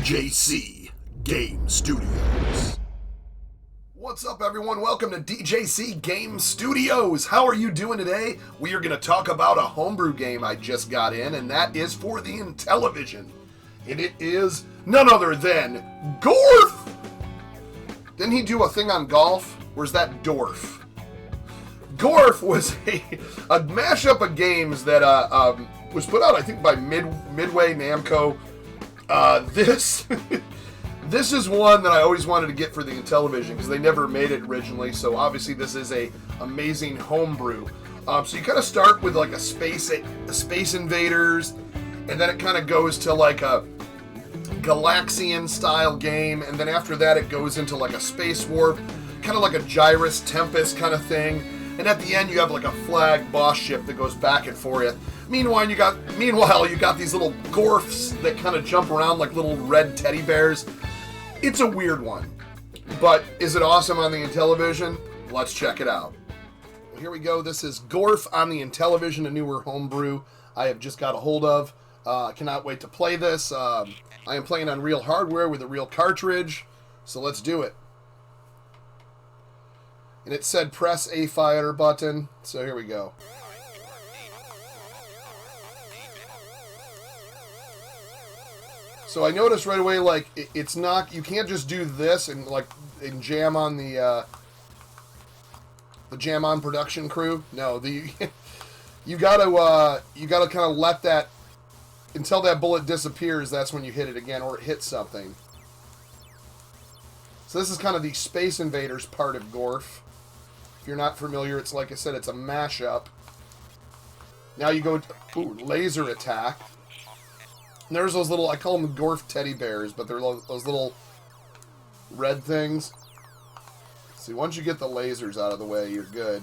DJC Game Studios. What's up, everyone? Welcome to DJC Game Studios. How are you doing today? We are going to talk about a homebrew game I just got in, and that is for the INTELLIVISION. And it is none other than GORF! Didn't he do a thing on golf? Or is that Dorf? GORF was a mashup of games that was put out, I think, by Midway Namco. This is one that I always wanted to get for the INTELLIVISION because they never made it originally. So obviously this is a amazing homebrew. So you kind of start with like a Space Invaders, and then it kind of goes to like a Galaxian style game, and then after that it goes into like a Space Warp, kind of like a Gyrus Tempest kind of thing. And at the end you have like a flag boss ship that goes back and forth. Meanwhile, you got these little GORFs that kind of jump around like little red teddy bears. It's a weird one, but is it awesome on the INTELLIVISION? Let's check it out. Well, here we go. This is GORF on the INTELLIVISION, a newer homebrew I have just got a hold of. I cannot wait to play this. I am playing on real hardware with a real cartridge, so let's do it. And it said press A fire button, so here we go. So I noticed right away, like, it's not, you can't just do this and jam on the jam on production crew. No, you gotta kind of let that, until that bullet disappears, that's when you hit it again, or it hits something. So this is kind of the Space Invaders part of GORF. If you're not familiar, it's like I said, it's a mashup. Now you go to laser attack. And there's those little, I call them GORF teddy bears, but they're those little red things. See, once you get the lasers out of the way, you're good.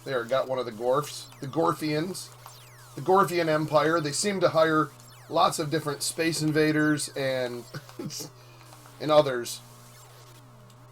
There, got one of the GORFs. The GORFians. The GORFian Empire. They seem to hire lots of different Space Invaders and and others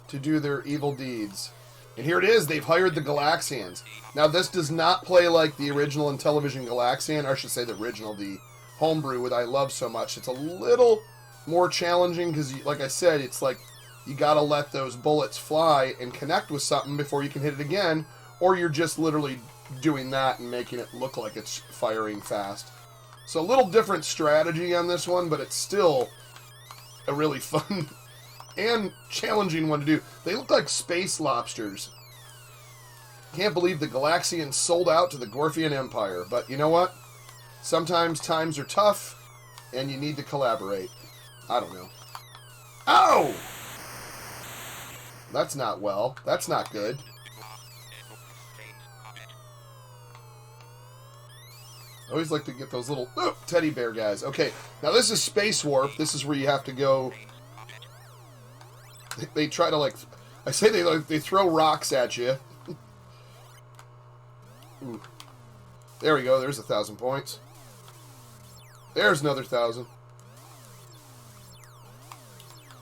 to do their evil deeds. And here it is, they've hired the Galaxians. Now, this does not play like the original INTELLIVISION Galaxian, or I should say the original, the homebrew that I love so much. It's a little more challenging because, like I said, it's like you gotta let those bullets fly and connect with something before you can hit it again, or you're just literally doing that and making it look like it's firing fast. So a little different strategy on this one, but it's still a really fun and challenging one to do. They look like space lobsters. Can't believe the Galaxians sold out to the GORFian Empire, but you know what? Sometimes times are tough, and you need to collaborate. I don't know. Ow! That's not well. That's not good. I always like to get those little teddy bear guys. Okay, now this is Space Warp. This is where you have to go. They try to, like, I say they throw rocks at you. Ooh. There we go. There's 1,000 points. There's another 1,000.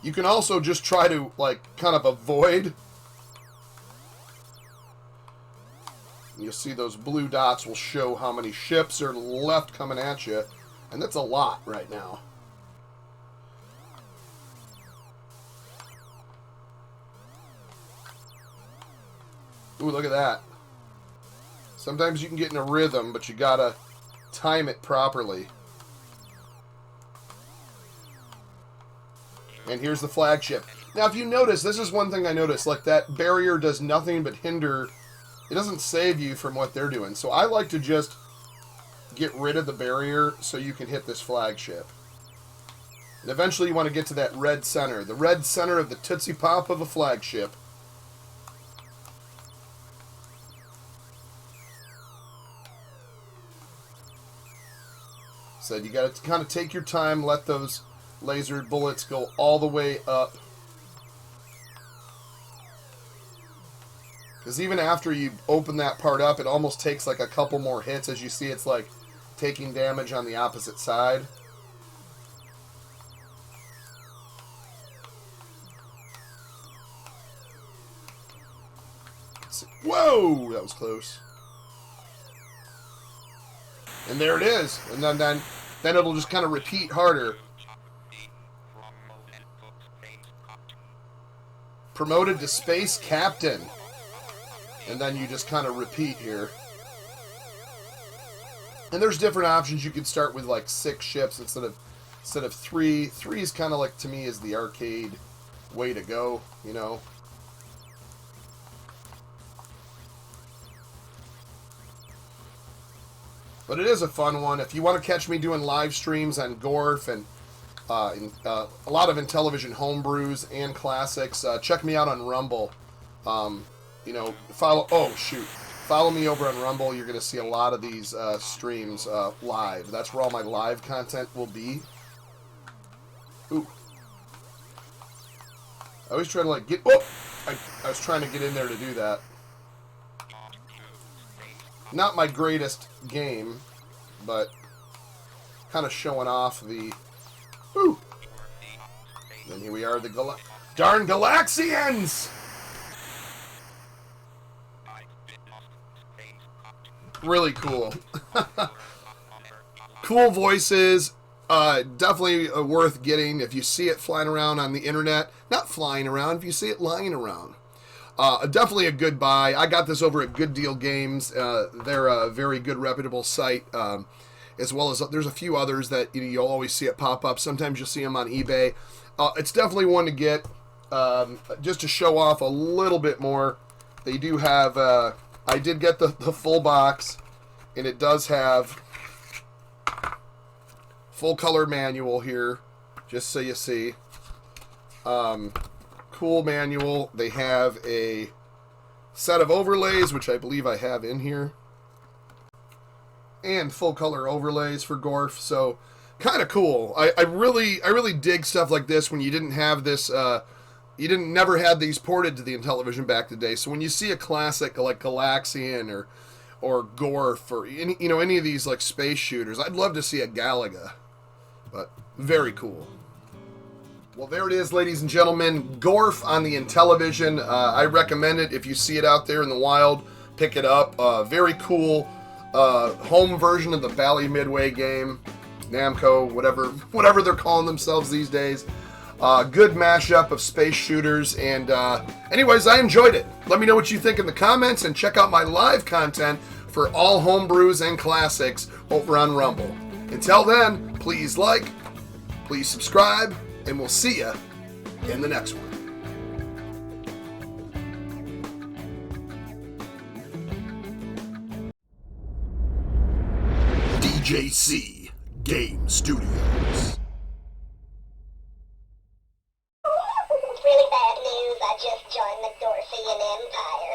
You can also just try to, like, kind of avoid. You'll see those blue dots will show how many ships are left coming at you. And that's a lot right now. Ooh, look at that. Sometimes you can get in a rhythm, but you gotta time it properly. And here's the flagship. Now, if you notice, this is one thing I noticed. Like, that barrier does nothing but hinder. It doesn't save you from what they're doing. So I like to just get rid of the barrier so you can hit this flagship. And eventually you want to get to that red center. The red center of the Tootsie Pop of a flagship. So you got to kind of take your time, let those laser bullets go all the way up. Because even after you open that part up, it almost takes like a couple more hits. As you see, it's like taking damage on the opposite side. Whoa! That was close. And there it is. And then it'll just kind of repeat harder. Promoted to Space Captain. And then you just kind of repeat here. And there's different options. You could start with like 6 ships instead of 3. 3 is kind of like, to me, is the arcade way to go, you know. But it is a fun one. If you want to catch me doing live streams on GORF and a lot of Intellivision homebrews and classics, check me out on Rumble. You know, follow me over on Rumble. You're going to see a lot of these streams live. That's where all my live content will be. Ooh. I always try to like get... Oh! I was trying to get in there to do that. Not my greatest game, but kind of showing off the... Woo! Then here we are, the darn Galaxians! Really cool. Cool voices. Definitely worth getting if you see it flying around on the internet. Not flying around, if you see it lying around. Definitely a good buy. I got this over at Good Deal Games. They're a very good, reputable site. As well as there's a few others that you'll always see it pop up. Sometimes you'll see them on eBay. It's definitely one to get. Just to show off a little bit more, they do have... I did get the full box, and it does have full color manual here, just so you see. Cool manual. They have a set of overlays, which I believe I have in here, and full color overlays for GORF. So kind of cool. I really dig stuff like this when you didn't have this. Never had these ported to the Intellivision back in the day. So when you see a classic like Galaxian or GORF or any of these like space shooters, I'd love to see a Galaga. But very cool. Well, there it is, ladies and gentlemen. GORF on the Intellivision. I recommend it. If you see it out there in the wild, pick it up. Very cool home version of the Bally Midway game. Namco, whatever they're calling themselves these days. Good mashup of space shooters, and anyways, I enjoyed it. Let me know what you think in the comments, and check out my live content for all homebrews and classics over on Rumble. Until then, please like, please subscribe, and we'll see ya in the next one. DJC Game Studios. Really bad news. I just joined the Dorfian Empire.